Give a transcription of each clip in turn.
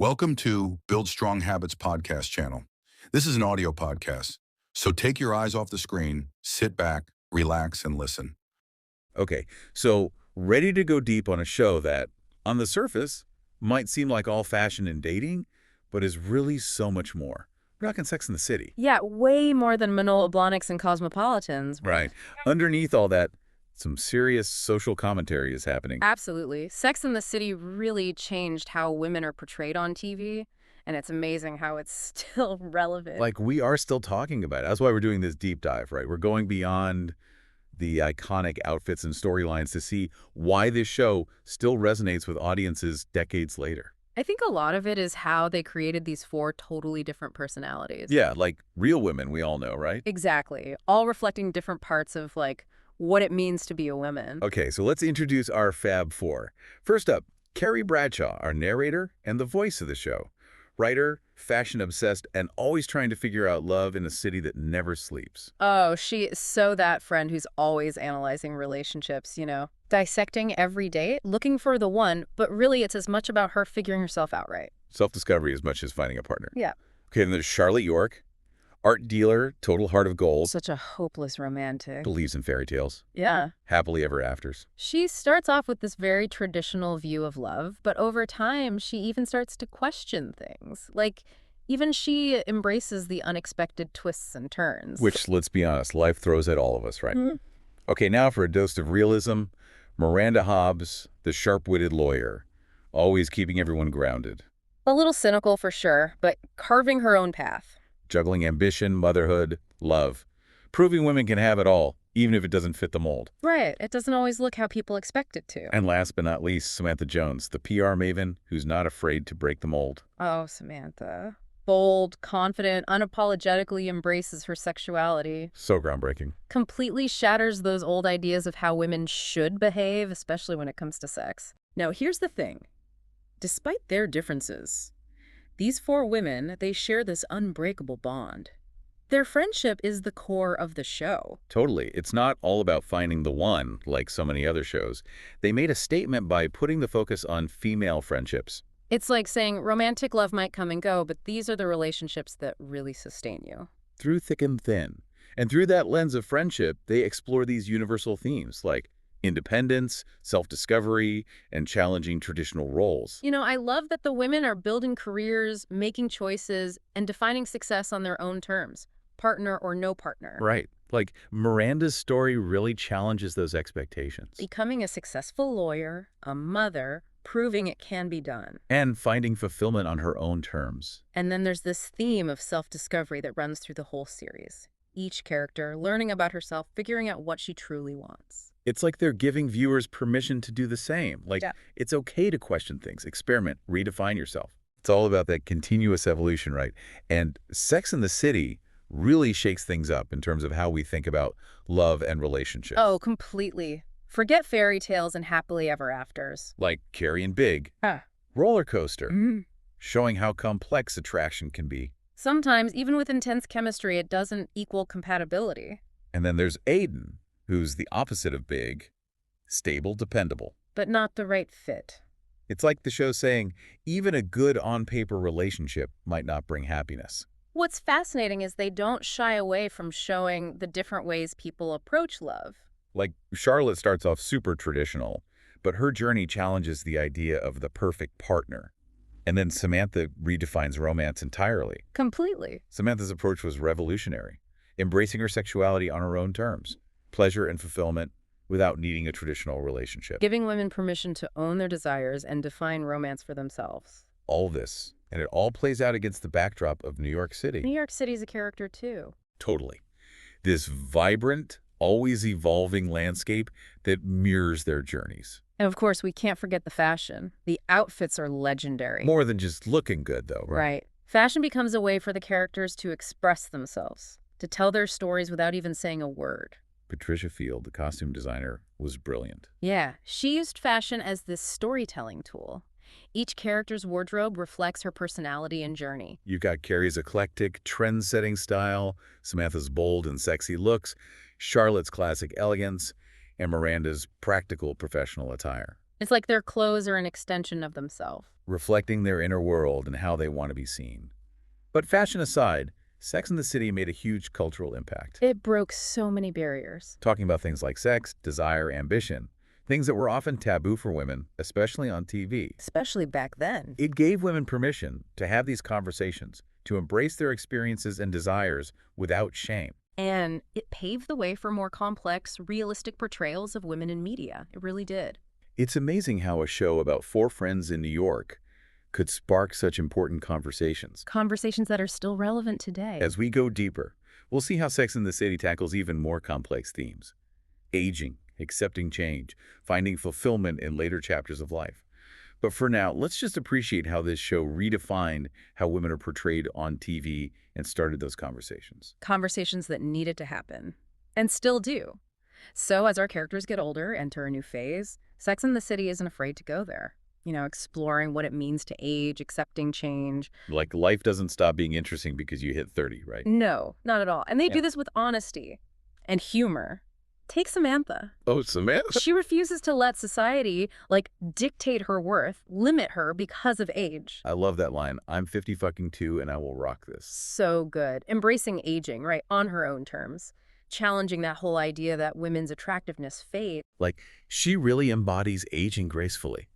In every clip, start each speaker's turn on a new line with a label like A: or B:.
A: Welcome to Build Strong Habits podcast channel. This is an audio podcast, so take your eyes off the screen, sit back, relax, and listen.
B: Okay, so ready to go deep on a show that, on the surface, might seem like all fashion and dating, but is really so much more. We're talking Sex and the City.
C: Yeah, way more than Manolo Blahniks and Cosmopolitans.
B: Right. Underneath all that, some serious social commentary is happening.
C: Absolutely. Sex and the City really changed how women are portrayed on TV, and it's amazing how it's still relevant.
B: Like, we are still talking about it. That's why we're doing this deep dive, right? We're going beyond the iconic outfits and storylines to see why this show still resonates with audiences decades later.
C: I think a lot of it is how they created these four totally different personalities.
B: Yeah, like real women, we all know, right?
C: Exactly. All reflecting different parts of, what it means to be a woman.
B: Okay, so let's introduce our Fab Four. First up, Carrie Bradshaw, our narrator and the voice of the show. Writer, fashion-obsessed, and always trying to figure out love in a city that never sleeps.
C: Oh, she is so that friend who's always analyzing relationships, dissecting every date, looking for the one, but really it's as much about her figuring herself out right.
B: Self-discovery as much as finding a partner.
C: Yeah.
B: Okay, then there's Charlotte York, art dealer, total heart of gold,
C: Such a hopeless romantic.
B: believes in fairy tales,
C: Yeah.
B: happily ever afters.
C: She starts off with this very traditional view of love, but over time, she even starts to question things. Even she embraces the unexpected twists and turns.
B: Which, let's be honest, life throws at all of us, right?
C: Mhm.
B: Okay, now for a dose of realism, Miranda Hobbs, the sharp-witted lawyer, always keeping everyone grounded.
C: A little cynical for sure, but carving her own path.
B: Juggling ambition, motherhood, love. Proving women can have it all, even if it doesn't fit the mold.
C: Right. It doesn't always look how people expect it to.
B: And last but not least, Samantha Jones, the PR maven who's not afraid to break the mold.
C: Oh, Samantha. Bold, confident, unapologetically embraces her sexuality.
B: So groundbreaking.
C: Completely shatters those old ideas of how women should behave, especially when it comes to sex. Now, here's the thing. Despite their differences, these four women, they share this unbreakable bond. Their friendship is the core of the show.
B: Totally. It's not all about finding the one, like so many other shows. They made a statement by putting the focus on female friendships.
C: It's like saying romantic love might come and go, but these are the relationships that really sustain you.
B: Through thick and thin. And through that lens of friendship, they explore these universal themes like independence, self-discovery, and challenging traditional roles.
C: I love that the women are building careers, making choices, and defining success on their own terms, partner or no partner.
B: Right. Like, Miranda's story really challenges those expectations.
C: Becoming a successful lawyer, a mother, proving it can be done.
B: And finding fulfillment on her own terms.
C: And then there's this theme of self-discovery that runs through the whole series. Each character learning about herself, figuring out what she truly wants.
B: It's like they're giving viewers permission to do the same.
C: Yeah.
B: It's okay to question things, experiment, redefine yourself. It's all about that continuous evolution, right? And Sex and the City really shakes things up in terms of how we think about love and relationships.
C: Oh, completely. Forget fairy tales and happily ever afters.
B: Like Carrie and Big,
C: Huh.
B: Roller Coaster,
C: Mhm.
B: showing how complex attraction can be.
C: Sometimes, even with intense chemistry, it doesn't equal compatibility.
B: And then there's Aiden, who's the opposite of Big, stable, dependable.
C: But not the right fit.
B: It's like the show saying, even a good on-paper relationship might not bring happiness.
C: What's fascinating is they don't shy away from showing the different ways people approach love.
B: Like, Charlotte starts off super traditional, but her journey challenges the idea of the perfect partner. And then Samantha redefines romance entirely.
C: Completely.
B: Samantha's approach was revolutionary, embracing her sexuality on her own terms, pleasure and fulfillment, without needing a traditional relationship.
C: Giving women permission to own their desires and define romance for themselves.
B: All this, and it all plays out against the backdrop of New York City.
C: New York City's a character, too.
B: Totally. This vibrant, always evolving landscape that mirrors their journeys.
C: And of course, we can't forget the fashion. The outfits are legendary.
B: More than just looking good, though, right?
C: Right. Fashion becomes a way for the characters to express themselves, to tell their stories without even saying a word.
B: Patricia Field, the costume designer, was brilliant.
C: Yeah, she used fashion as this storytelling tool. Each character's wardrobe reflects her personality and journey.
B: You've got Carrie's eclectic, trend-setting style, Samantha's bold and sexy looks, Charlotte's classic elegance, and Miranda's practical professional attire.
C: It's like their clothes are an extension of themselves.
B: reflecting their inner world and how they want to be seen. But fashion aside, Sex and the City made a huge cultural impact.
C: It broke so many barriers.
B: Talking about things like sex, desire, ambition, things that were often taboo for women, especially on TV.
C: Especially back then.
B: It gave women permission to have these conversations, to embrace their experiences and desires without shame.
C: And it paved the way for more complex, realistic portrayals of women in media. It really did.
B: It's amazing how a show about four friends in New York could spark such important conversations.
C: Conversations that are still relevant today.
B: As we go deeper, we'll see how Sex and the City tackles even more complex themes. Aging, accepting change, finding fulfillment in later chapters of life. But for now, let's just appreciate how this show redefined how women are portrayed on TV and started those conversations.
C: Conversations that needed to happen. And still do. So as our characters get older, enter a new phase, Sex and the City isn't afraid to go there. You know, exploring what it means to age, accepting change.
B: Like, life doesn't stop being interesting because you hit 30, right?
C: No, not at all. And they
B: Yeah.
C: do this with honesty and humor. Take Samantha.
B: Oh, Samantha?
C: She refuses to let society, like, dictate her worth, limit her because of age.
B: I love that line. I'm 50-fucking-2 and I will rock this.
C: So good. Embracing aging, right, on her own terms. Challenging that whole idea that women's attractiveness fades.
B: Like, she really embodies aging gracefully.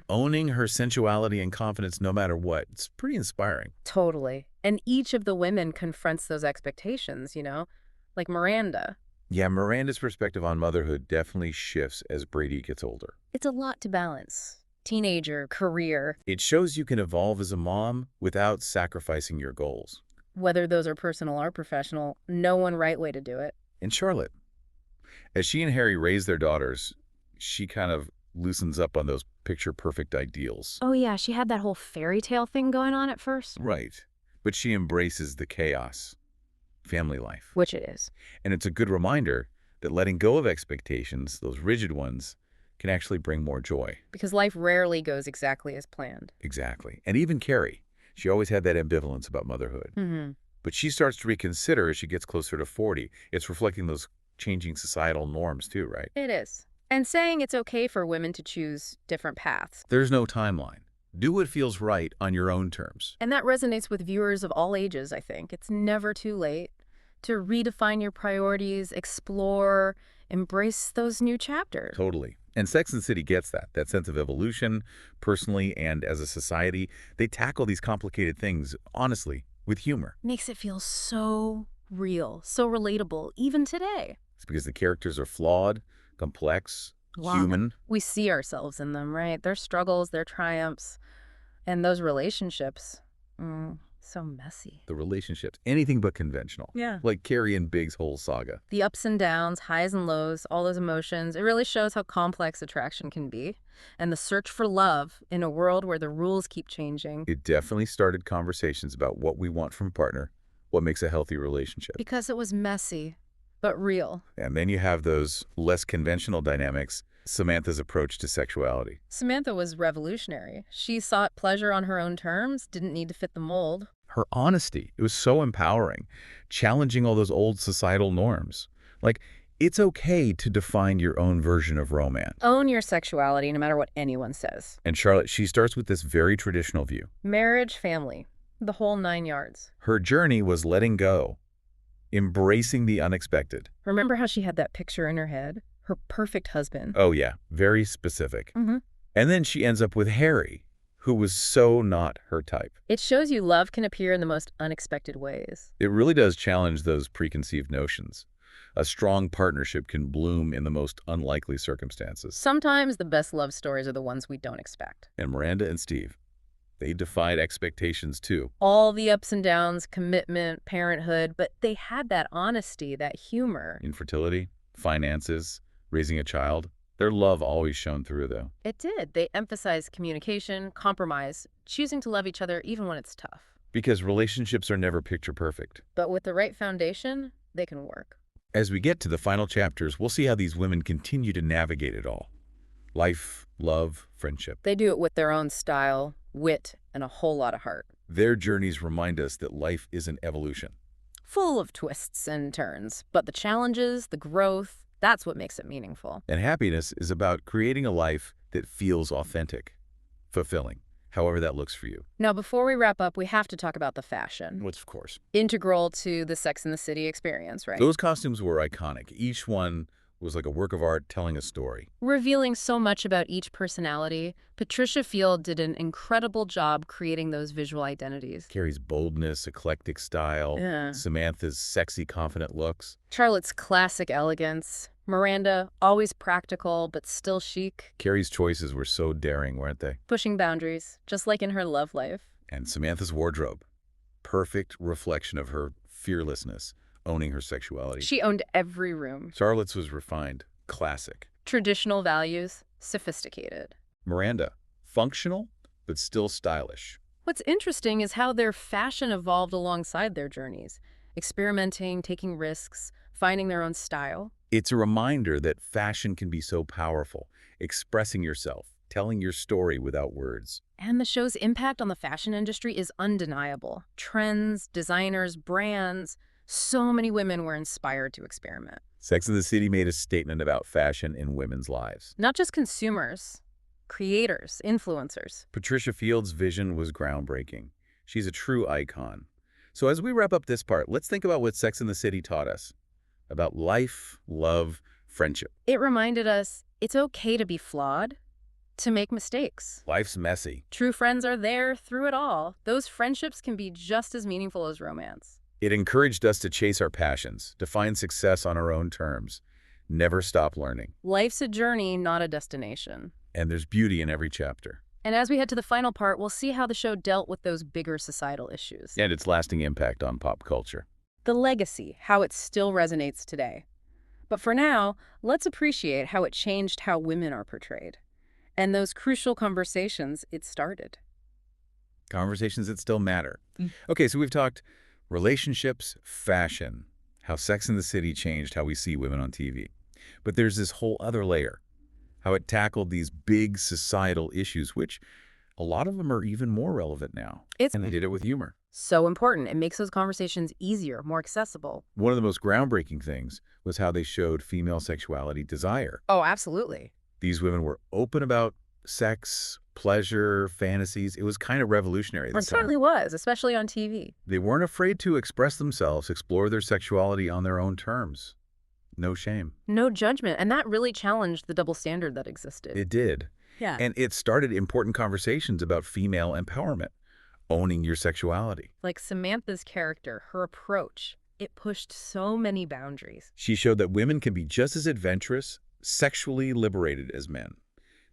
B: Owning her sensuality and confidence no matter what. It's pretty inspiring.
C: Totally. And each of the women confronts those expectations, you know? Like Miranda.
B: Yeah, Miranda's perspective on motherhood definitely shifts as Brady gets older.
C: It's a lot to balance. Teenager, career,
B: It shows you can evolve as a mom without sacrificing your goals.
C: whether those are personal or professional, no one right way to do it.
B: And Charlotte, as she and Harry raise their daughters, she kind of loosens up on those picture-perfect ideals.
C: Oh yeah, she had that whole fairy tale thing going on at first.
B: Right. But she embraces the chaos, family life.
C: Which it is.
B: And it's a good reminder that letting go of expectations, those rigid ones, can actually bring more joy.
C: Because life rarely goes exactly as planned.
B: Exactly. And even Carrie, she always had that ambivalence about motherhood. But she starts to reconsider as she gets closer to 40. It's reflecting those changing societal norms too, right?
C: It is. And saying it's okay for women to choose different paths.
B: There's no timeline. Do what feels right on your own terms.
C: And that resonates with viewers of all ages, I think. It's never too late to redefine your priorities, explore, embrace those new chapters.
B: Totally. And Sex and the City gets that sense of evolution, personally and as a society. They tackle these complicated things, honestly, with humor.
C: Makes it feel so real, so relatable, even today.
B: It's because the characters are flawed, complex,
C: Wow.
B: human.
C: We see ourselves in them, right? Their struggles, their triumphs, and those relationships. So messy.
B: The relationships, anything but conventional.
C: Yeah.
B: Like Carrie and Big's whole saga.
C: The ups and downs, highs and lows, all those emotions, it really shows how complex attraction can be. And the search for love in a world where the rules keep changing.
B: It definitely started conversations about what we want from a partner, what makes a healthy relationship.
C: Because it was messy, but real.
B: And then you have those less conventional dynamics, Samantha's approach to sexuality.
C: Samantha was revolutionary. She sought pleasure on her own terms, didn't need to fit the mold.
B: Her honesty, it was so empowering, challenging all those old societal norms. Like, it's okay to define your own version of romance.
C: Own your sexuality no matter what anyone says.
B: And Charlotte, she starts with this very traditional view.
C: Marriage, family, the whole 9 yards.
B: Her journey was letting go, embracing the unexpected.
C: Remember how she had that picture in her head? Her perfect husband.
B: Oh yeah, very specific.
C: Mm-hmm.
B: And then she ends up with Harry, who was so not her type.
C: It shows you love can appear in the most unexpected ways.
B: It really does challenge those preconceived notions. A strong partnership can bloom in the most unlikely circumstances.
C: Sometimes the best love stories are the ones we don't expect.
B: And Miranda and Steve, they defied expectations too.
C: All the ups and downs, commitment, parenthood, but they had that honesty, that humor.
B: Infertility, finances, raising a child. Their love always shone through, though.
C: It did. They emphasized communication, compromise, choosing to love each other even when it's tough.
B: Because relationships are never picture perfect.
C: But with the right foundation, they can work.
B: As we get to the final chapters, we'll see how these women continue to navigate it all. Life, love, friendship.
C: They do it with their own style, wit, and a whole lot of heart.
B: Their journeys remind us that life is an evolution.
C: Full of twists and turns, but the challenges, the growth, that's what makes it meaningful.
B: And happiness is about creating a life that feels authentic, fulfilling, however that looks for you.
C: Now, before we wrap up, we have to talk about the fashion.
B: Which, of course.
C: Integral to the Sex and the City experience, right?
B: Those costumes were iconic. Each one was like a work of art telling a story.
C: Revealing so much about each personality, Patricia Field did an incredible job creating those visual identities.
B: Carrie's boldness, eclectic style,
C: Yeah.
B: Samantha's sexy, confident looks.
C: Charlotte's classic elegance. Miranda, always practical, but still chic.
B: Carrie's choices were so daring, weren't they?
C: Pushing boundaries, just like in her love life.
B: And Samantha's wardrobe, perfect reflection of her fearlessness, owning her sexuality.
C: She owned every room.
B: Charlotte's was refined, classic.
C: Traditional values, sophisticated.
B: Miranda, functional, but still stylish.
C: What's interesting is how their fashion evolved alongside their journeys. Experimenting, taking risks, finding their own style.
B: It's a reminder that fashion can be so powerful, expressing yourself, telling your story without words.
C: And the show's impact on the fashion industry is undeniable. Trends, designers, brands. So many women were inspired to experiment.
B: Sex and the City made a statement about fashion in women's lives.
C: Not just consumers, creators, influencers.
B: Patricia Field's vision was groundbreaking. She's a true icon. So as we wrap up this part, let's think about what Sex and the City taught us about life, love, friendship.
C: It reminded us it's okay to be flawed, to make mistakes.
B: Life's messy.
C: True friends are there through it all. Those friendships can be just as meaningful as romance.
B: It encouraged us to chase our passions, to find success on our own terms, never stop learning.
C: Life's a journey, not a destination.
B: And there's beauty in every chapter.
C: And as we head to the final part, we'll see how the show dealt with those bigger societal issues.
B: And its lasting impact on pop culture.
C: The legacy, how it still resonates today. But for now, let's appreciate how it changed how women are portrayed. And those crucial conversations it started.
B: Conversations that still matter. Okay, so we've talked relationships, fashion, how Sex and the City changed how we see women on TV. But there's this whole other layer, how it tackled these big societal issues, which a lot of them are even more relevant now. And they did it with humor.
C: So important. It makes those conversations easier, more accessible.
B: One of the most groundbreaking things was how they showed female sexuality desire.
C: Oh, absolutely.
B: These women were open about sex, pleasure, fantasies. It was kind of revolutionary
C: It
B: this time.
C: certainly was, especially on TV.
B: They weren't afraid to express themselves, explore their sexuality on their own terms. No shame.
C: No judgment. And that really challenged the double standard that existed.
B: It did.
C: Yeah.
B: And it started important conversations about female empowerment, owning your sexuality.
C: Like Samantha's character, her approach, it pushed so many boundaries.
B: She showed that women can be just as adventurous, sexually liberated as men,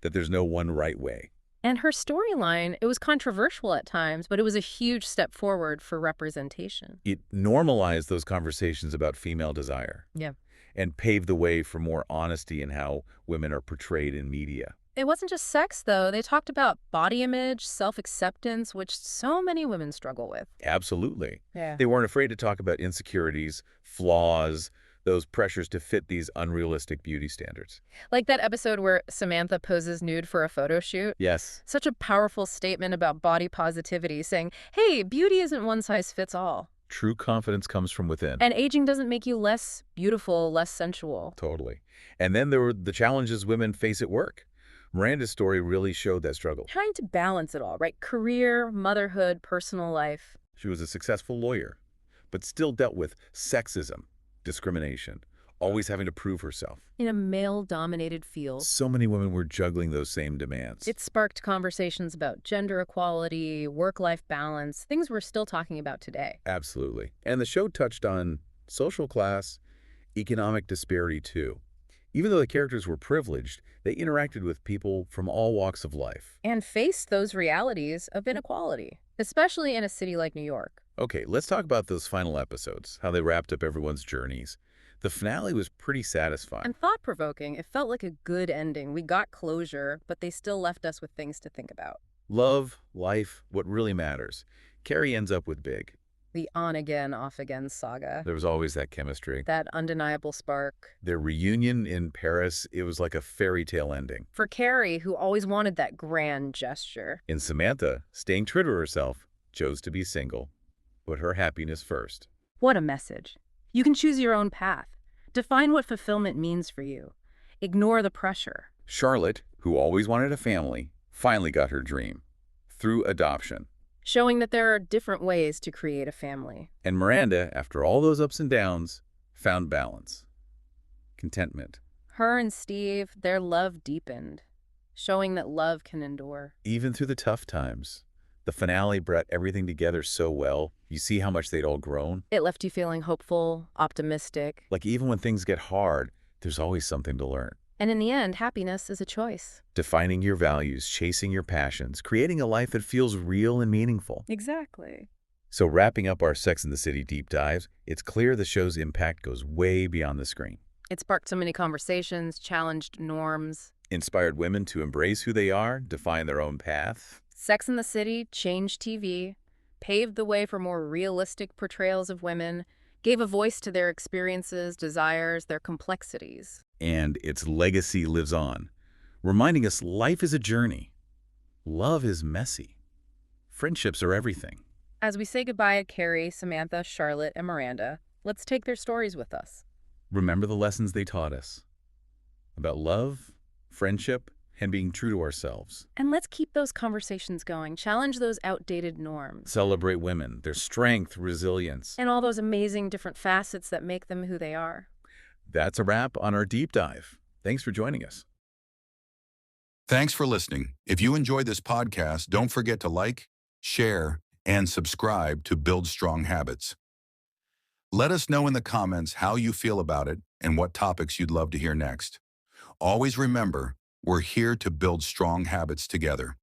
B: that there's no one right way.
C: And her storyline, it was controversial at times, but it was a huge step forward for representation.
B: It normalized those conversations about female desire.
C: Yeah.
B: And paved the way for more honesty in how women are portrayed in media.
C: It wasn't just sex, though. They talked about body image, self-acceptance, which so many women struggle with.
B: Absolutely.
C: Yeah.
B: They weren't afraid to talk about insecurities, flaws, those pressures to fit these unrealistic beauty standards.
C: Like that episode where Samantha poses nude for a photo shoot.
B: Yes.
C: Such a powerful statement about body positivity, saying, hey, beauty isn't one size fits all.
B: True confidence comes from within.
C: And aging doesn't make you less beautiful, less sensual.
B: Totally. And then there were the challenges women face at work. Miranda's story really showed that struggle.
C: Trying to balance it all, right? Career, motherhood, personal life.
B: She was a successful lawyer, but still dealt with sexism, discrimination, always having to prove herself.
C: In a male-dominated field.
B: So many women were juggling those same demands.
C: It sparked conversations about gender equality, work-life balance, things we're still talking about today.
B: Absolutely. And the show touched on social class, economic disparity too. Even though the characters were privileged, they interacted with people from all walks of life.
C: And faced those realities of inequality, especially in a city like New York.
B: Okay, let's talk about those final episodes, how they wrapped up everyone's journeys. The finale was pretty satisfying.
C: And thought-provoking. It felt like a good ending. We got closure, but they still left us with things to think about.
B: Love, life, what really matters. Carrie ends up with Big.
C: The on-again, off-again saga.
B: There was always that chemistry.
C: That undeniable spark.
B: Their reunion in Paris, it was like a fairy tale ending.
C: For Carrie, who always wanted that grand gesture.
B: In Samantha, staying true to herself, chose to be single. Put her happiness first.
C: What a message. You can choose your own path. Define what fulfillment means for you. Ignore the pressure.
B: Charlotte, who always wanted a family, finally got her dream through adoption.
C: Showing that there are different ways to create a family.
B: And Miranda, after all those ups and downs, found balance, contentment.
C: Her and Steve, their love deepened, showing that love can endure.
B: Even through the tough times, the finale brought everything together so well. You see how much they'd all grown.
C: It left you feeling hopeful, optimistic.
B: Like even when things get hard, there's always something to learn.
C: And in the end, happiness is a choice.
B: Defining your values, chasing your passions, creating a life that feels real and meaningful.
C: Exactly.
B: So wrapping up our Sex and the City deep dives, it's clear the show's impact goes way beyond the screen.
C: It sparked so many conversations, challenged norms.
B: Inspired women to embrace who they are, define their own path.
C: Sex and the City changed TV, paved the way for more realistic portrayals of women, gave a voice to their experiences, desires, their complexities.
B: And its legacy lives on, reminding us life is a journey. Love is messy. Friendships are everything.
C: As we say goodbye to Carrie, Samantha, Charlotte, and Miranda, let's take their stories with us.
B: Remember the lessons they taught us about love, friendship, and being true to ourselves.
C: And let's keep those conversations going, challenge those outdated norms.
B: Celebrate women, their strength, resilience.
C: And all those amazing different facets that make them who they are.
B: That's a wrap on our deep dive. Thanks for joining us.
A: Thanks for listening. If you enjoyed this podcast, don't forget to like, share, and subscribe to Build Strong Habits. Let us know in the comments how you feel about it and what topics you'd love to hear next. Always remember, we're here to build strong habits together.